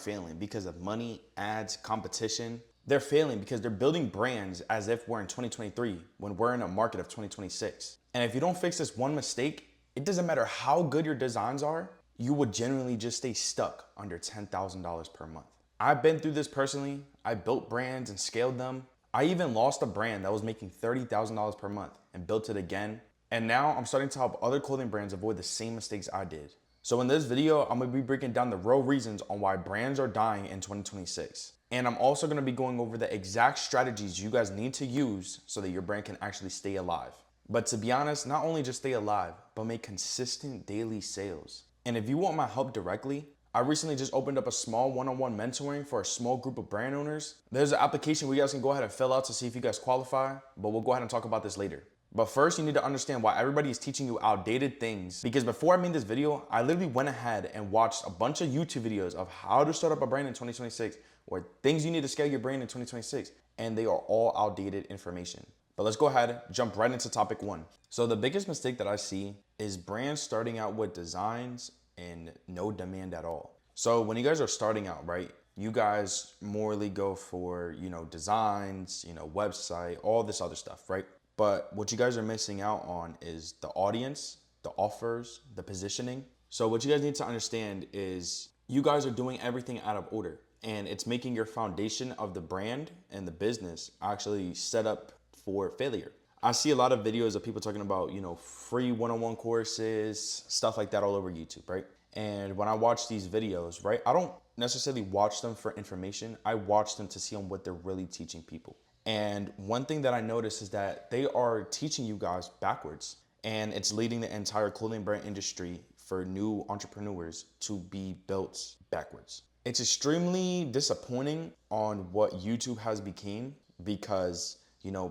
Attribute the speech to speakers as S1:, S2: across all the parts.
S1: failing because of money, ads, competition. They're failing because they're building brands as if we're in 2023 when we're in a market of 2026. And if you don't fix this one mistake, it doesn't matter how good your designs are, you would generally just stay stuck under $10,000 per month. I've been through this personally. I built brands and scaled them. I even lost a brand that was making $30,000 per month and built it again. And now I'm starting to help other clothing brands avoid the same mistakes I did. So in this video, I'm gonna be breaking down the real reasons on why brands are dying in 2026. And I'm also gonna be going over the exact strategies you guys need to use so that your brand can actually stay alive. But to be honest, not only just stay alive, but make consistent daily sales. And if you want my help directly, I recently just opened up a small one-on-one mentoring for a small group of brand owners. There's an application where you guys can go ahead and fill out to see if you guys qualify, but we'll go ahead and talk about this later. But first, you need to understand why everybody is teaching you outdated things. Because before I made this video, I literally went ahead and watched a bunch of YouTube videos of how to start up a brand in 2026 or things you need to scale your brand in 2026, and they are all outdated information. But let's go ahead, jump right into topic one. So the biggest mistake that I see is brands starting out with designs and no demand at all. So when you guys are starting out, right, you guys morally go for, designs, website, all this other stuff, right? But what you guys are missing out on is the audience, the offers, the positioning. So what you guys need to understand is you guys are doing everything out of order, and it's making your foundation of the brand and the business actually set up for failure. I see a lot of videos of people talking about, free one-on-one courses, stuff like that all over YouTube, right? And when I watch these videos, right, I don't necessarily watch them for information. I watch them to see on what they're really teaching people. And one thing that I notice is that they are teaching you guys backwards, and it's leading the entire clothing brand industry for new entrepreneurs to be built backwards. It's extremely disappointing on what YouTube has become because,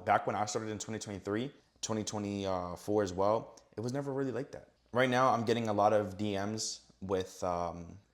S1: back when I started in 2023, 2024 as well, it was never really like that. Right now, I'm getting a lot of DMs with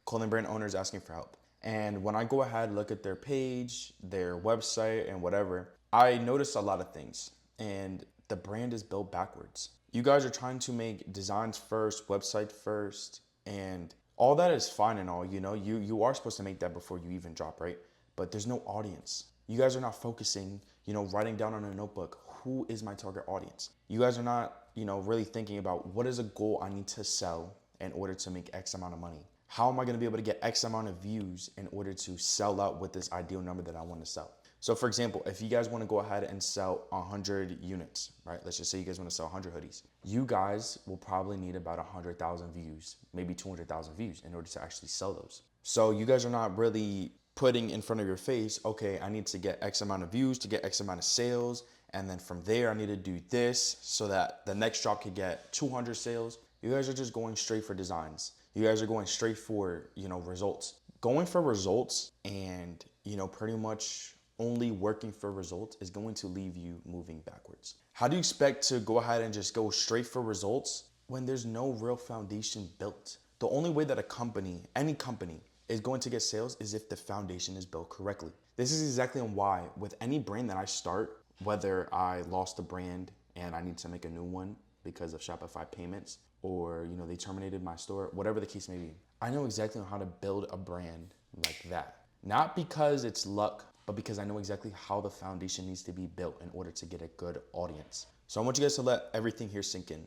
S1: clothing brand owners asking for help. And when I go ahead, look at their page, their website, and whatever, I notice a lot of things. And the brand is built backwards. You guys are trying to make designs first, website first, and all that is fine and all, you are supposed to make that before you even drop, right? But there's no audience. You guys are not focusing, writing down on a notebook, who is my target audience? You guys are not, really thinking about what is a goal I need to sell in order to make X amount of money. How am I gonna be able to get X amount of views in order to sell out with this ideal number that I want to sell? So for example, if you guys want to go ahead and sell 100 units, right? Let's just say you guys want to sell 100 hoodies. You guys will probably need about 100,000 views, maybe 200,000 views in order to actually sell those. So you guys are not really putting in front of your face, okay, I need to get X amount of views to get X amount of sales. And then from there, I need to do this so that the next drop could get 200 sales. You guys are just going straight for designs. You guys are going straight for, results. Going for results and, pretty much only working for results is going to leave you moving backwards. How do you expect to go ahead and just go straight for results when there's no real foundation built? The only way that a company, any company, is going to get sales is if the foundation is built correctly. This is exactly why with any brand that I start, whether I lost a brand and I need to make a new one because of Shopify payments, or they terminated my store, whatever the case may be, I know exactly how to build a brand like that. Not because it's luck, but because I know exactly how the foundation needs to be built in order to get a good audience. So I want you guys to let everything here sink in.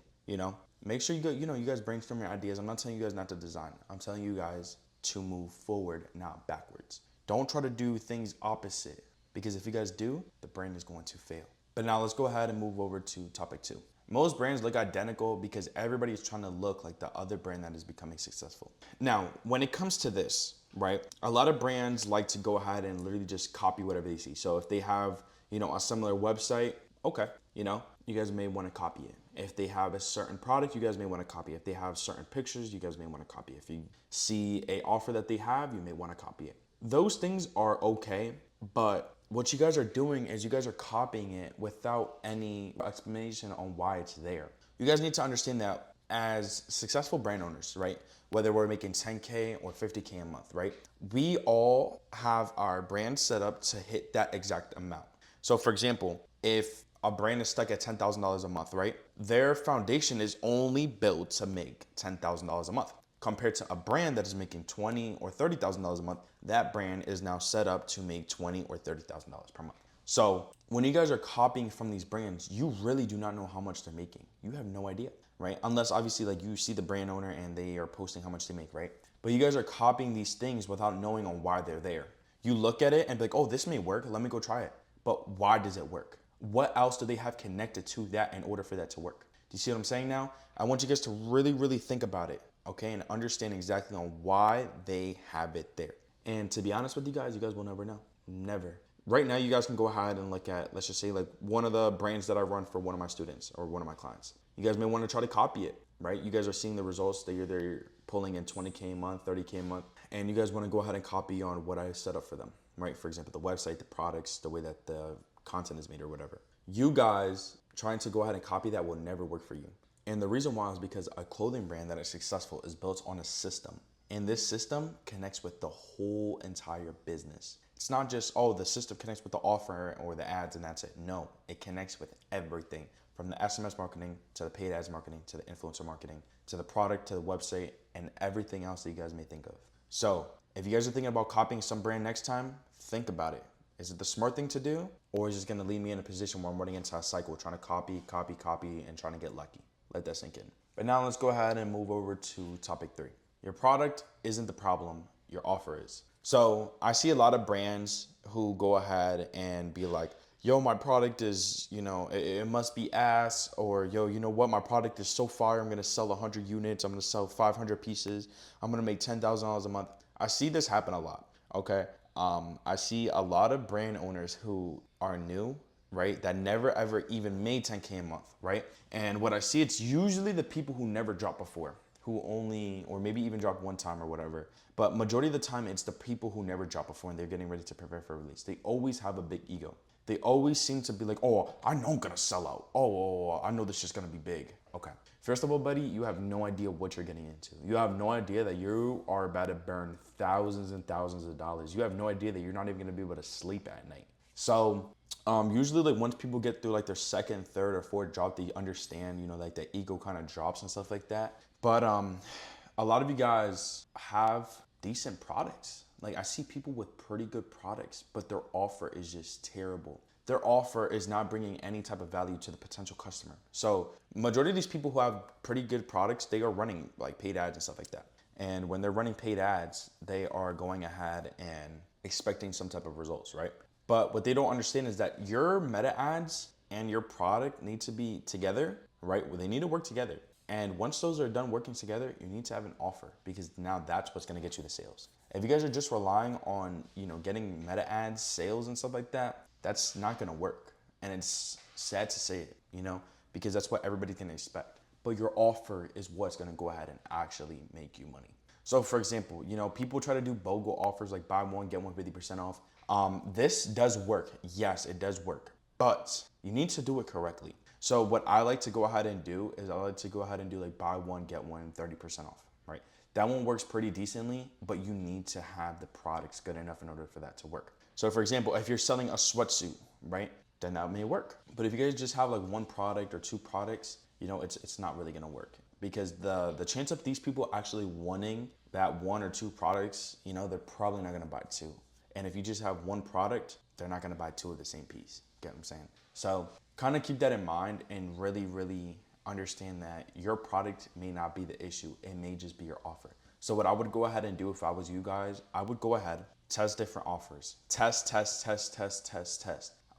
S1: Make sure you go, you guys brainstorm your ideas. I'm not telling you guys not to design. I'm telling you guys to move forward, not backwards. Don't try to do things opposite, because if you guys do, the brand is going to fail. But now let's go ahead and move over to topic two. Most brands look identical because everybody is trying to look like the other brand that is becoming successful. Now, when it comes to this, right, a lot of brands like to go ahead and literally just copy whatever they see. So if they have, a similar website, okay, you guys may want to copy it. If they have a certain product, you guys may want to copy it. If they have certain pictures, you guys may want to copy it. If you see a offer that they have, you may want to copy it. Those things are okay, but what you guys are doing is you guys are copying it without any explanation on why it's there. You guys need to understand that as successful brand owners, right? Whether we're making 10K or 50K a month, right? We all have our brand set up to hit that exact amount. So for example, if a brand is stuck at $10,000 a month, right? Their foundation is only built to make $10,000 a month. compared to a brand that is making $20,000 or $30,000 a month. That brand is now set up to make $20,000 or $30,000 per month. So when you guys are copying from these brands, you really do not know how much they're making. You have no idea, right? Unless obviously like you see the brand owner and they are posting how much they make, right? But you guys are copying these things without knowing on why they're there. You look at it and be like, oh, this may work. Let me go try it. But why does it work? What else do they have connected to that in order for that to work? Do you see what I'm saying now? I want you guys to really, really think about it, okay? And understand exactly on why they have it there. And to be honest with you guys will never know. Never. Right now, you guys can go ahead and look at, let's just say like one of the brands that I run for one of my students or one of my clients. You guys may want to try to copy it, right? You guys are seeing the results that they're pulling in 20K a month, 30K a month, and you guys want to go ahead and copy on what I set up for them, right? For example, the website, the products, the way that the content is made or whatever. You guys trying to go ahead and copy that will never work for you. And the reason why is because a clothing brand that is successful is built on a system. And this system connects with the whole entire business. It's not just, oh, the system connects with the offer or the ads and that's it. No, it connects with everything from the SMS marketing to the paid ads marketing to the influencer marketing to the product to the website and everything else that you guys may think of. So if you guys are thinking about copying some brand next time, think about it. Is it the smart thing to do, or is it just gonna leave me in a position where I'm running into a cycle trying to copy, and trying to get lucky? Let that sink in. But now let's go ahead and move over to topic 3. Your product isn't the problem, your offer is. So I see a lot of brands who go ahead and be like, yo, my product is, it must be ass, or yo, you know what, my product is so fire, I'm gonna sell 100 units, I'm gonna sell 500 pieces, I'm gonna make $10,000 a month. I see this happen a lot, okay? I see a lot of brand owners who are new, right, that never ever even made 10K a month, right? And what I see, it's usually the people who never dropped before, who only, or maybe even dropped one time or whatever. But majority of the time, it's the people who never dropped before and they're getting ready to prepare for release. They always have a big ego. They always seem to be like, oh, I know I'm gonna sell out. Oh, I know this is gonna be big. Okay. First of all, buddy, you have no idea what you're getting into. You have no idea that you are about to burn thousands and thousands of dollars. You have no idea that you're not even gonna be able to sleep at night. So usually like once people get through like their second, third, or fourth drop, they understand, like the ego kind of drops and stuff like that. But a lot of you guys have decent products. Like I see people with pretty good products, but their offer is just terrible. Their offer is not bringing any type of value to the potential customer. So majority of these people who have pretty good products, they are running like paid ads and stuff like that. And when they're running paid ads, they are going ahead and expecting some type of results, right? But what they don't understand is that your meta ads and your product need to be together, right? Well, they need to work together. And once those are done working together, you need to have an offer because now that's what's gonna get you the sales. If you guys are just relying on, getting meta ads, sales and stuff like that, that's not gonna work. And it's sad to say it, because that's what everybody can expect. But your offer is what's gonna go ahead and actually make you money. So for example, people try to do BOGO offers like buy one, get one 50% off. This does work. Yes, it does work, but you need to do it correctly. So what I like to go ahead and do is I like to go ahead and do like buy one, get one 30% off, right? That one works pretty decently, but you need to have the products good enough in order for that to work. So for example, if you're selling a sweatsuit, right, then that may work. But if you guys just have like one product or two products, it's not really gonna work because the chance of these people actually wanting that one or two products, they're probably not gonna buy two. And if you just have one product, they're not gonna buy two of the same piece. Get what I'm saying? So kind of keep that in mind and really, really understand that your product may not be the issue. It may just be your offer. So what I would go ahead and do if I was you guys, I would go ahead, test different offers. Test.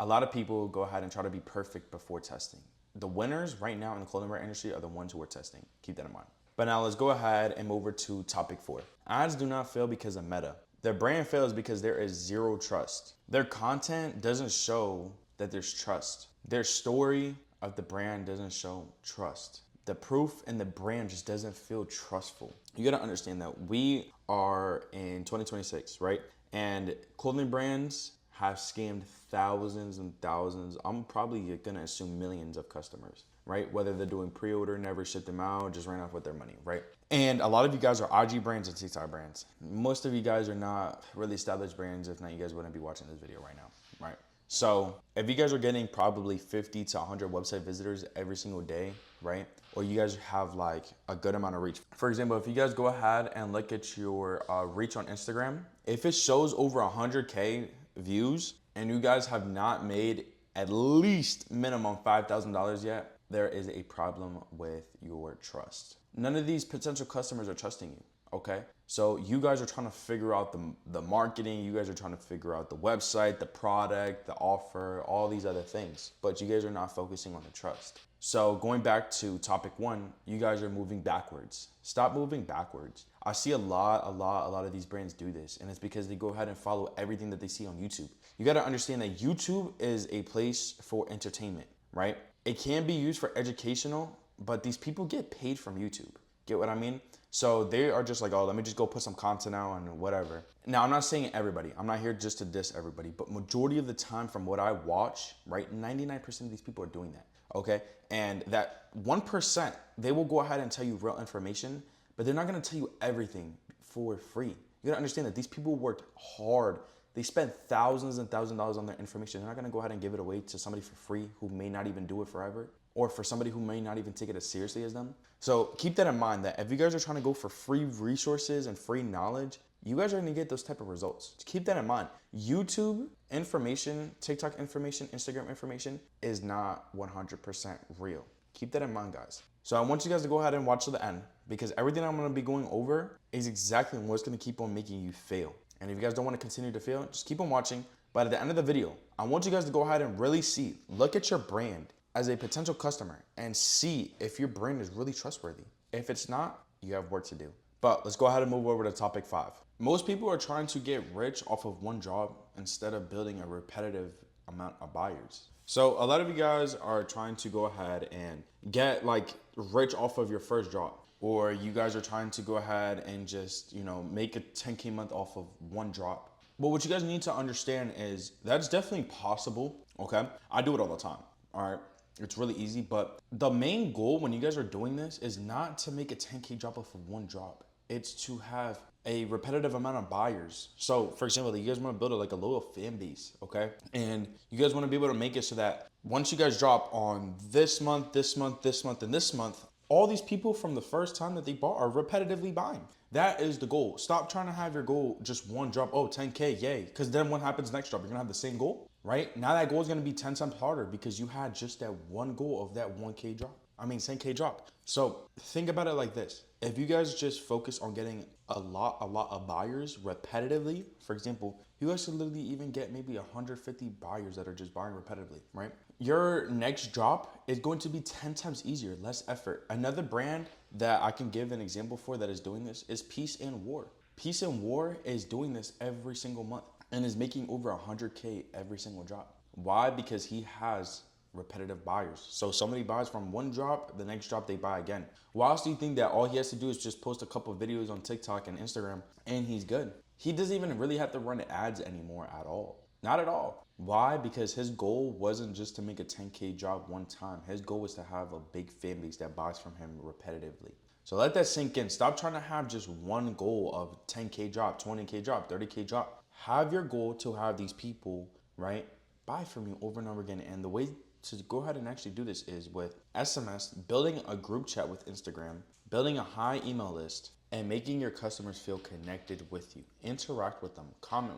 S1: A lot of people go ahead and try to be perfect before testing. The winners right now in the clothing brand industry are the ones who are testing. Keep that in mind. But now let's go ahead and move over to topic 4. Ads do not fail because of meta. Their brand fails because there is zero trust. Their content doesn't show that there's trust. Their story of the brand doesn't show trust. The proof in the brand just doesn't feel trustful. You gotta understand that we are in 2026, right? And clothing brands have scammed thousands and thousands. I'm probably gonna assume millions of customers, right? Whether they're doing pre-order, never shipped them out, just ran off with their money, right? And a lot of you guys are IG brands and TikTok brands. Most of you guys are not really established brands. If not, you guys wouldn't be watching this video right now, right? So if you guys are getting probably 50 to 100 website visitors every single day, right? Or you guys have like a good amount of reach. For example, if you guys go ahead and look at your reach on Instagram, if it shows over 100K views and you guys have not made at least minimum $5,000 yet, there is a problem with your trust. None of these potential customers are trusting you, okay? So you guys are trying to figure out the marketing, you guys are trying to figure out the website, the product, the offer, all these other things, but you guys are not focusing on the trust. So going back to topic one, you guys are moving backwards. Stop moving backwards. I see a lot of these brands do this, and it's because they go ahead and follow everything that they see on YouTube. You gotta understand that YouTube is a place for entertainment, right? It can be used for educational, but these people get paid from YouTube. Get what I mean? So they are just like, oh, let me just go put some content out and whatever. Now, I'm not saying everybody. I'm not here just to diss everybody, but majority of the time from what I watch, right, 99% of these people are doing that, okay? And that 1%, they will go ahead and tell you real information, but they're not gonna tell you everything for free. You gotta understand that these people worked hard. They spent thousands and thousands of dollars on their information. They're not gonna go ahead and give it away to somebody for free who may not even do it forever, or for somebody who may not even take it as seriously as them. So keep that in mind, that if you guys are trying to go for free resources and free knowledge, you guys are gonna get those type of results. Just keep that in mind. YouTube information, TikTok information, Instagram information is not 100% real. Keep that in mind, guys. So I want you guys to go ahead and watch to the end, because everything I'm gonna be going over is exactly what's gonna keep on making you fail. And if you guys don't wanna continue to fail, just keep on watching. But at the end of the video, I want you guys to go ahead and really look at your brand as a potential customer and see if your brand is really trustworthy. If it's not, you have work to do. But let's go ahead and move over to topic 5. Most people are trying to get rich off of one job instead of building a repetitive amount of buyers. So a lot of you guys are trying to go ahead and get like rich off of your first job, or you guys are trying to go ahead and just, make a 10K month off of one drop. But what you guys need to understand is that's definitely possible, okay? I do it all the time, all right? It's really easy, but the main goal when you guys are doing this is not to make a 10K drop off of one drop. It's to have a repetitive amount of buyers. So for example, you guys want to build like a loyal fan base, okay? And you guys want to be able to make it so that once you guys drop on this month, this month, this month, and this month, all these people from the first time that they bought are repetitively buying. That is the goal. Stop trying to have your goal just one drop. Oh, 10K, yay. Because then what happens next drop? You're gonna have the same goal, right? Now that goal is gonna be 10 times harder because you had just that one goal of that 1K drop. 10K drop. So think about it like this. If you guys just focus on getting a lot of buyers repetitively, for example, you guys should literally even get maybe 150 buyers that are just buying repetitively, right? Your next drop is going to be 10 times easier, less effort. Another brand that I can give an example for that is doing this is Peace and War. Peace and War is doing this every single month and is making over 100K every single drop. Why? Because he has repetitive buyers. So somebody buys from one drop, the next drop they buy again. Why else do you think that all he has to do is just post a couple of videos on TikTok and Instagram and he's good? He doesn't even really have to run ads anymore at all. Not at all. Why? Because his goal wasn't just to make a 10K drop one time. His goal was to have a big fan base that buys from him repetitively. So let that sink in. Stop trying to have just one goal of 10K drop, 20K drop, 30K drop. Have your goal to have these people, right, buy from you over and over again. And the way to go ahead and actually do this is with SMS, building a group chat with Instagram, building a high email list, and making your customers feel connected with you. Interact with them, comment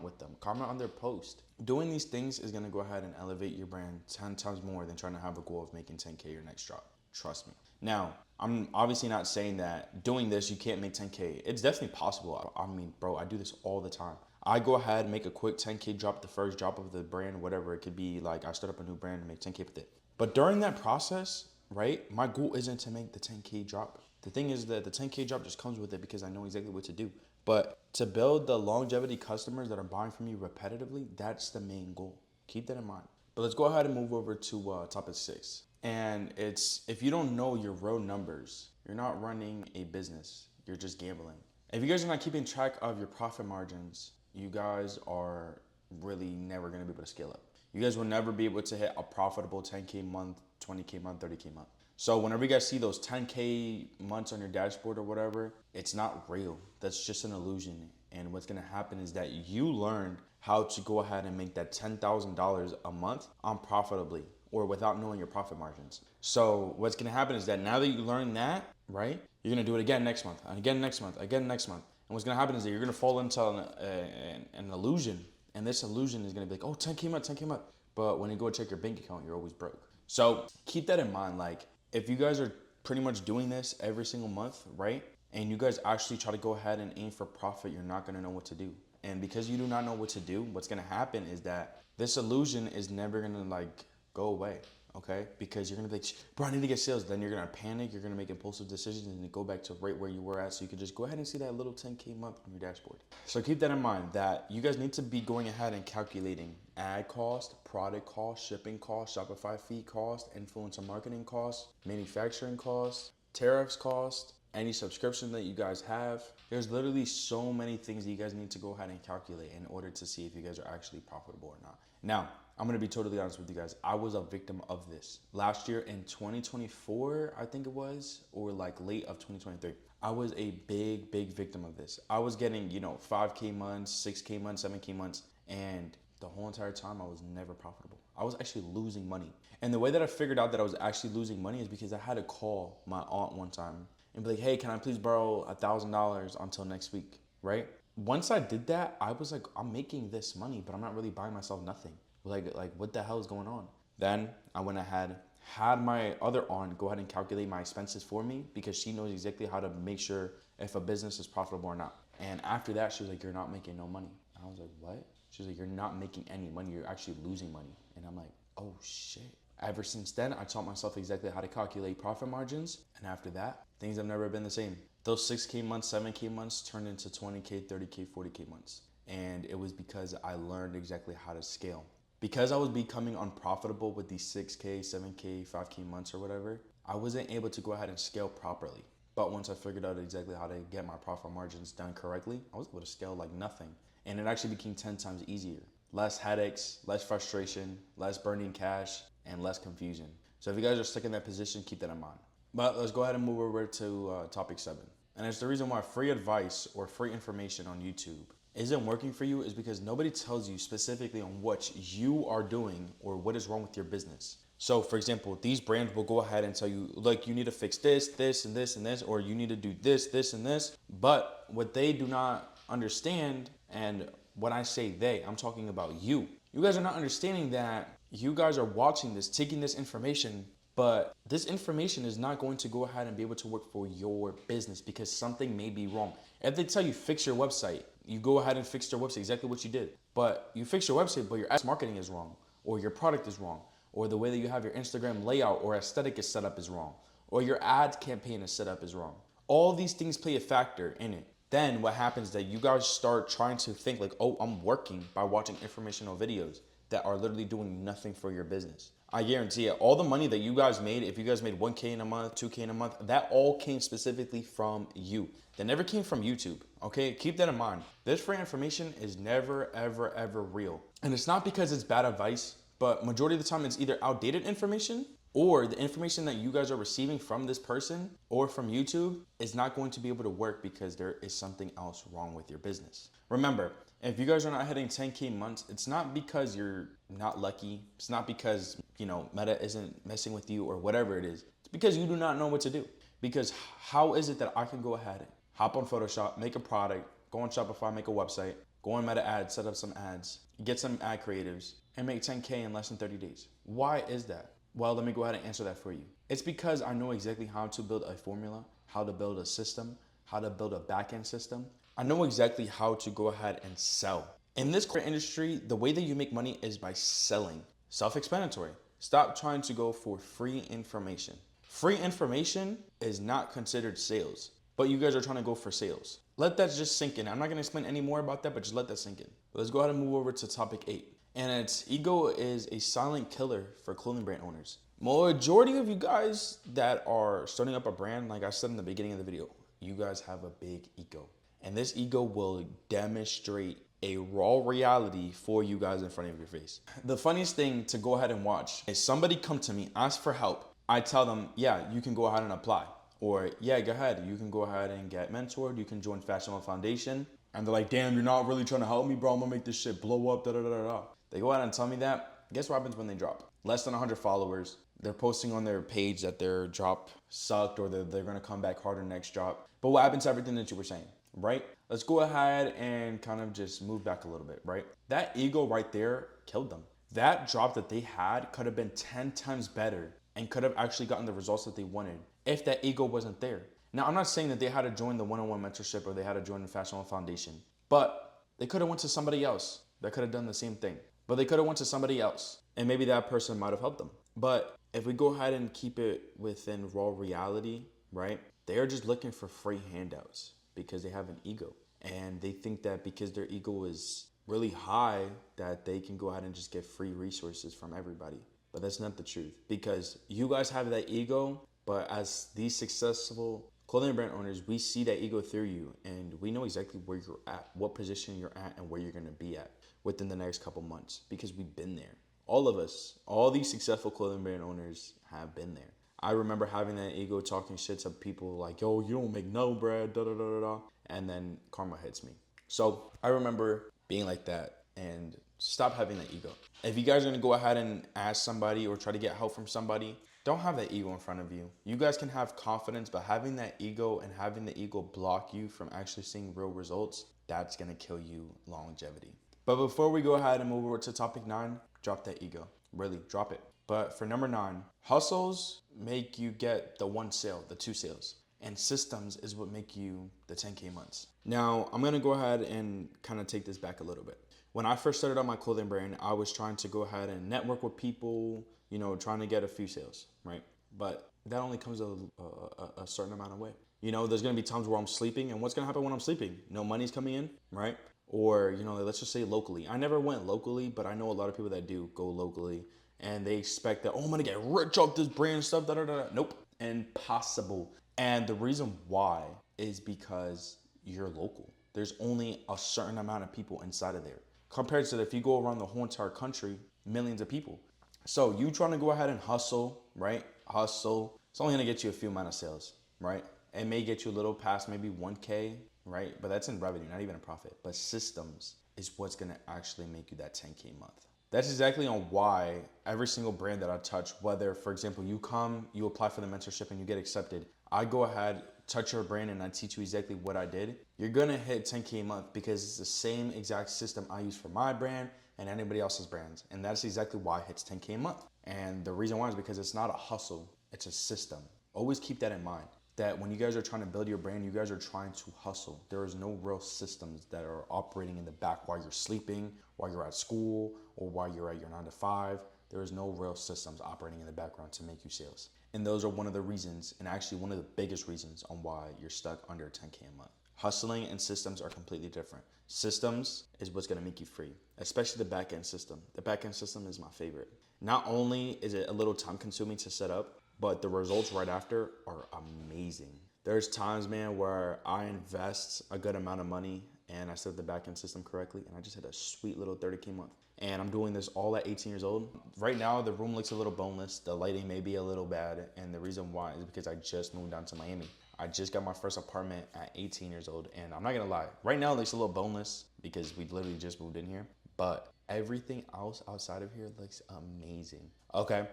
S1: on their post. Doing these things is gonna go ahead and elevate your brand 10 times more than trying to have a goal of making 10K your next drop. Trust me. Now, I'm obviously not saying that doing this, you can't make 10K. It's definitely possible. Bro, I do this all the time. I go ahead and make a quick 10K drop, the first drop of the brand, whatever. It could be like I start up a new brand and make 10K with it. But during that process, right, my goal isn't to make the 10K drop. The thing is that the 10K drop just comes with it because I know exactly what to do. But to build the longevity customers that are buying from you repetitively, that's the main goal. Keep that in mind. But let's go ahead and move over to topic 6. And it's, if you don't know your real numbers, you're not running a business. You're just gambling. If you guys are not keeping track of your profit margins, you guys are really never going to be able to scale up. You guys will never be able to hit a profitable 10K month, 20K month, 30K month. So whenever you guys see those 10K months on your dashboard or whatever, it's not real. That's just an illusion. And what's going to happen is that you learned how to go ahead and make that $10,000 a month profitably or without knowing your profit margins. So what's gonna happen is that now that you learn that, right, you're gonna do it again next month, and again next month, again next month. And what's gonna happen is that you're gonna fall into an illusion. And this illusion is gonna be like, oh, 10K a month, 10K a month. But when you go check your bank account, you're always broke. So keep that in mind. Like, if you guys are pretty much doing this every single month, right? And you guys actually try to go ahead and aim for profit, you're not gonna know what to do. And because you do not know what to do, what's gonna happen is that this illusion is never gonna like go away, okay? Because you're gonna be like, bro, I need to get sales. Then you're gonna panic, you're gonna make impulsive decisions and go back to right where you were at. So you can just go ahead and see that little 10K month on your dashboard. So keep that in mind that you guys need to be going ahead and calculating ad cost, product cost, shipping cost, Shopify fee cost, influencer marketing cost, manufacturing cost, tariffs cost, any subscription that you guys have. There's literally so many things that you guys need to go ahead and calculate in order to see if you guys are actually profitable or not. Now, I'm gonna be totally honest with you guys. I was a victim of this. Last year in 2024, I think it was, or like late of 2023, I was a big victim of this. I was getting, 5K months, 6K months, 7K months, and the whole entire time I was never profitable. I was actually losing money. And the way that I figured out that I was actually losing money is because I had to call my aunt one time and be like, hey, can I please borrow $1,000 until next week, right? Once I did that, I was like, I'm making this money, but I'm not really buying myself nothing. Like what the hell is going on? Then I went ahead, had my other aunt go ahead and calculate my expenses for me because she knows exactly how to make sure if a business is profitable or not. And after that, she was like, you're not making no money. And I was like, what? She was like, you're not making any money. You're actually losing money. And I'm like, oh shit. Ever since then, I taught myself exactly how to calculate profit margins. And after that, things have never been the same. Those 6K months, 7K months turned into 20K, 30K, 40K months. And it was because I learned exactly how to scale. Because I was becoming unprofitable with these 6K, 7K, 5K months or whatever, I wasn't able to go ahead and scale properly. But once I figured out exactly how to get my profit margins done correctly, I was able to scale like nothing. And it actually became 10 times easier. Less headaches, less frustration, less burning cash, and less confusion. So if you guys are stuck in that position, keep that in mind. But let's go ahead and move over to topic 7. And it's the reason why free advice or free information on YouTube isn't working for you is because nobody tells you specifically on what you are doing or what is wrong with your business. So for example, these brands will go ahead and tell you, like, you need to fix this, this, and this, and this, or you need to do this, this, and this. But what they do not understand, and when I say they, I'm talking about you. You guys are not understanding that you guys are watching this, taking this information, but this information is not going to go ahead and be able to work for your business because something may be wrong. If they tell you fix your website, you go ahead and fix your website, exactly what you did. But you fix your website, but your ads marketing is wrong, or your product is wrong, or the way that you have your Instagram layout or aesthetic is set up is wrong, or your ad campaign is set up is wrong. All these things play a factor in it. Then what happens is that you guys start trying to think like, oh, I'm working by watching informational videos that are literally doing nothing for your business. I guarantee it, all the money that you guys made, if you guys made 1K in a month, 2K in a month, that all came specifically from you. That never came from YouTube, okay? Keep that in mind. This free information is never, ever, ever real. And it's not because it's bad advice, but majority of the time it's either outdated information or the information that you guys are receiving from this person or from YouTube is not going to be able to work because there is something else wrong with your business. Remember, if you guys are not hitting 10K months, it's not because you're not lucky. It's not because, Meta isn't messing with you or whatever it is. It's because you do not know what to do. Because how is it that I can go ahead, hop on Photoshop, make a product, go on Shopify, make a website, go on Meta Ads, set up some ads, get some ad creatives, and make 10K in less than 30 days? Why is that? Well, let me go ahead and answer that for you. It's because I know exactly how to build a formula, how to build a system, how to build a back-end system. I know exactly how to go ahead and sell. In this industry, the way that you make money is by selling. Self-explanatory. Stop trying to go for free information. Free information is not considered sales, but you guys are trying to go for sales. Let that just sink in. I'm not gonna explain any more about that, but just let that sink in. Let's go ahead and move over to topic 8. And it's ego is a silent killer for clothing brand owners. Majority of you guys that are starting up a brand, like I said in the beginning of the video, you guys have a big ego. And this ego will demonstrate a raw reality for you guys in front of your face. The funniest thing to go ahead and watch is somebody come to me, ask for help. I tell them, yeah, you can go ahead and apply. Or yeah, go ahead. You can go ahead and get mentored. You can join Fashion One Foundation. And they're like, damn, you're not really trying to help me, bro. I'm gonna make this shit blow up, da da da da da. They go out and tell me that. Guess what happens when they drop? Less than 100 followers. They're posting on their page that their drop sucked or they're gonna come back harder next drop. But what happens to everything that you were saying, right? Let's go ahead and kind of just move back a little bit, right? That ego right there killed them. That drop that they had could have been 10 times better and could have actually gotten the results that they wanted if that ego wasn't there. Now, I'm not saying that they had to join the one-on-one mentorship or they had to join the Fashion One Foundation, but they could have went to somebody else that could have done the same thing. But they could have went to somebody else and maybe that person might have helped them. But if we go ahead and keep it within raw reality, right? They are just looking for free handouts because they have an ego. And they think that because their ego is really high that they can go ahead and just get free resources from everybody. But that's not the truth because you guys have that ego, but as these successful clothing brand owners, we see that ego through you and we know exactly where you're at, what position you're at and where you're gonna be at within the next couple months because we've been there. All of us, all these successful clothing brand owners have been there. I remember having that ego talking shit to people like, yo, you don't make no bread, da da da da da. And then karma hits me. So I remember being like that and stop having that ego. If you guys are gonna go ahead and ask somebody or try to get help from somebody, don't have that ego in front of you. You guys can have confidence, but having that ego and having the ego block you from actually seeing real results, that's gonna kill you longevity. But before we go ahead and move over to topic 9, drop that ego. Really, drop it. But for number 9, hustles make you get the 1 sale, the 2 sales. And systems is what make you the 10K months. Now, I'm gonna go ahead and kind of take this back a little bit. When I first started on my clothing brand, I was trying to go ahead and network with people, you know, trying to get a few sales, right? But that only comes a certain amount of way. You know, there's gonna be times where I'm sleeping, and what's gonna happen when I'm sleeping? No money's coming in, right? Or, you know, let's just say locally. I never went locally, but I know a lot of people that do go locally, and they expect that, oh, I'm gonna get rich off this brand stuff, da da da. Nope, impossible. And the reason why is because you're local. There's only a certain amount of people inside of there. Compared to if you go around the whole entire country, millions of people. So you trying to go ahead and hustle, right? Hustle. It's only gonna get you a few amount of sales, right? It may get you a little past maybe 1K, right? But that's in revenue, not even a profit. But systems is what's gonna actually make you that 10K month. That's exactly on why every single brand that I touch, whether, for example, you come, you apply for the mentorship and you get accepted, I go ahead, touch your brand and I teach you exactly what I did. You're gonna hit 10K a month because it's the same exact system I use for my brand and anybody else's brands. And that's exactly why it hits 10K a month. And the reason why is because it's not a hustle, it's a system. Always keep that in mind. That when you guys are trying to build your brand, you guys are trying to hustle. There is no real systems that are operating in the back while you're sleeping, while you're at school, or while you're at your 9 to 5. There is no real systems operating in the background to make you sales. And those are one of the reasons, and actually one of the biggest reasons on why you're stuck under 10K a month. Hustling and systems are completely different. Systems is what's gonna make you free, especially the back end system. The back end system is my favorite. Not only is it a little time consuming to set up, but the results right after are amazing. There's times, man, where I invest a good amount of money and I set up the back end system correctly and I just hit a sweet little 30K a month. And I'm doing this all at 18 years old. Right now, the room looks a little boneless. The lighting may be a little bad. And the reason why is because I just moved down to Miami. I just got my first apartment at 18 years old. And I'm not gonna lie, right now it looks a little boneless because we literally just moved in here. But everything else outside of here looks amazing. Okay,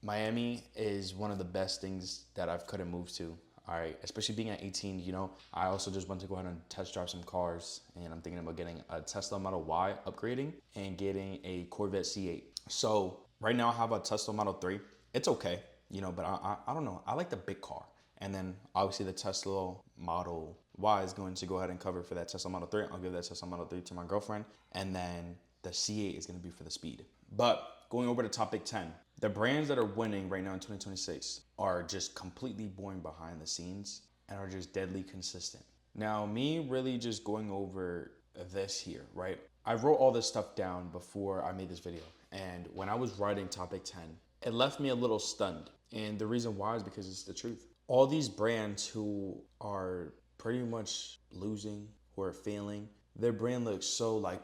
S1: Miami is one of the best things that I've could have moved to. All right, especially being at 18, you know, I also just went to go ahead and test drive some cars and I'm thinking about getting a Tesla Model Y upgrading and getting a Corvette C8. So right now I have a Tesla Model 3. It's okay, you know, but I don't know. I like the big car. And then obviously the Tesla Model Y is going to go ahead and cover for that Tesla Model 3. I'll give that Tesla Model 3 to my girlfriend. And then the C8 is gonna be for the speed. But going over to topic 10, the brands that are winning right now in 2026 are just completely boring behind the scenes and are just deadly consistent. Now, me really just going over this here, right? I wrote all this stuff down before I made this video. And when I was writing topic 10, it left me a little stunned. And the reason why is because it's the truth. All these brands who are pretty much losing, who are failing, their brand looks so like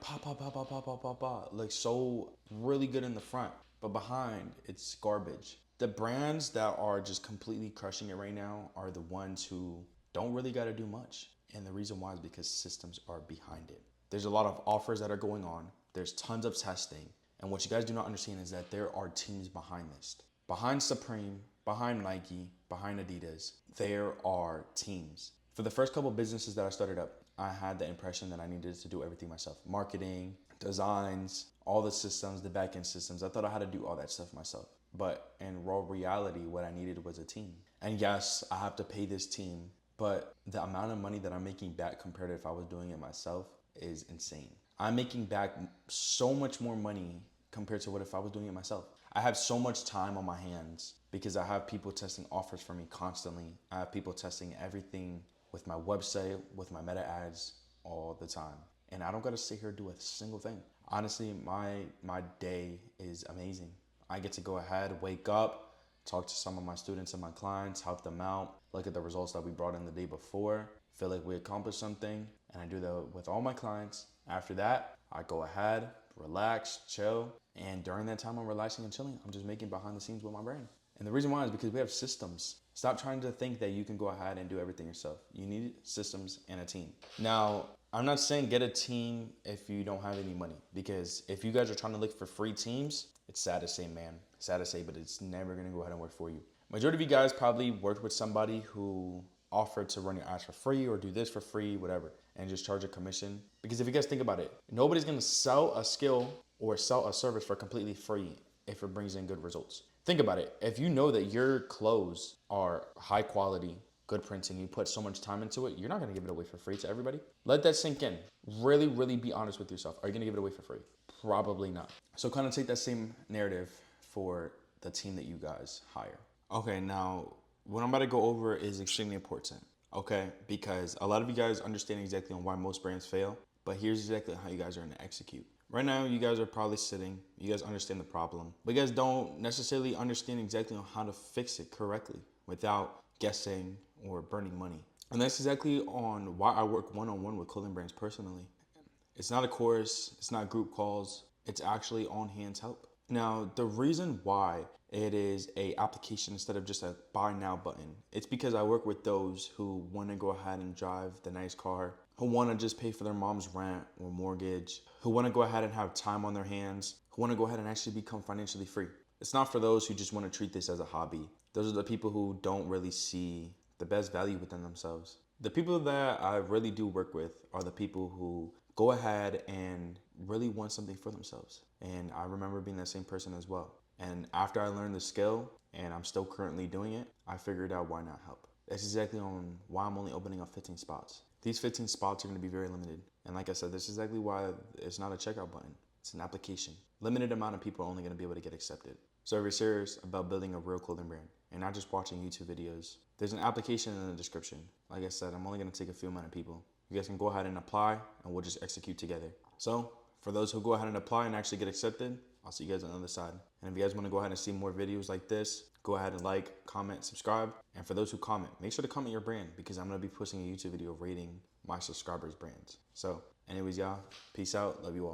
S1: looks so really good in the front, but behind it's garbage. The brands that are just completely crushing it right now are the ones who don't really got to do much. And the reason why is because systems are behind it. There's a lot of offers that are going on. There's tons of testing. And what you guys do not understand is that there are teams behind this. Behind Supreme, behind Nike, behind Adidas, there are teams. For the first couple of businesses that I started up, I had the impression that I needed to do everything myself. Marketing, designs, all the systems, the back-end systems. I thought I had to do all that stuff myself. But in raw reality, what I needed was a team. And yes, I have to pay this team, but the amount of money that I'm making back compared to if I was doing it myself is insane. I'm making back so much more money compared to what if I was doing it myself. I have so much time on my hands because I have people testing offers for me constantly. I have people testing everything with my website, with my meta ads all the time. And I don't gotta sit here and do a single thing. Honestly, my day is amazing. I get to go ahead, wake up, talk to some of my students and my clients, help them out, look at the results that we brought in the day before, feel like we accomplished something, and I do that with all my clients. After that, I go ahead, relax, chill, and during that time I'm relaxing and chilling, I'm just making behind the scenes with my brand. And the reason why is because we have systems. Stop trying to think that you can go ahead and do everything yourself. You need systems and a team. Now, I'm not saying get a team if you don't have any money, because if you guys are trying to look for free teams, it's sad to say, man. Sad to say, but it's never gonna go ahead and work for you. Majority of you guys probably worked with somebody who offered to run your ads for free or do this for free, whatever, and just charge a commission. Because if you guys think about it, nobody's gonna sell a skill or sell a service for completely free if it brings in good results. Think about it. If you know that your clothes are high quality, good printing, you put so much time into it, you're not gonna give it away for free to everybody. Let that sink in. Really, really be honest with yourself. Are you gonna give it away for free? Probably not. So kind of take that same narrative for the team that you guys hire. Okay, now what I'm about to go over is extremely important, okay? Because a lot of you guys understand exactly on why most brands fail, but here's exactly how you guys are gonna execute. Right now, you guys are probably sitting, you guys understand the problem, but you guys don't necessarily understand exactly on how to fix it correctly without guessing or burning money. And that's exactly on why I work one-on-one with clothing brands personally. It's not a course, it's not group calls, it's actually on-hands help. Now, the reason why it is a application instead of just a buy now button, it's because I work with those who want to go ahead and drive the nice car, who want to just pay for their mom's rent or mortgage, who want to go ahead and have time on their hands, who want to go ahead and actually become financially free. It's not for those who just want to treat this as a hobby. Those are the people who don't really see the best value within themselves. The people that I really do work with are the people who go ahead and really want something for themselves. And I remember being that same person as well. And after I learned the skill, and I'm still currently doing it, I figured out why not help. That's exactly on why I'm only opening up 15 spots. These 15 spots are gonna be very limited. And like I said, this is exactly why it's not a checkout button. It's an application. Limited amount of people are only gonna be able to get accepted. So if you're serious about building a real clothing brand and not just watching YouTube videos, there's an application in the description. Like I said, I'm only gonna take a few amount of people. You guys can go ahead and apply and we'll just execute together. So for those who go ahead and apply and actually get accepted, I'll see you guys on the other side. And if you guys want to go ahead and see more videos like this, go ahead and like, comment, subscribe. And for those who comment, make sure to comment your brand because I'm going to be posting a YouTube video rating my subscribers' brands. So anyways, y'all, peace out. Love you all.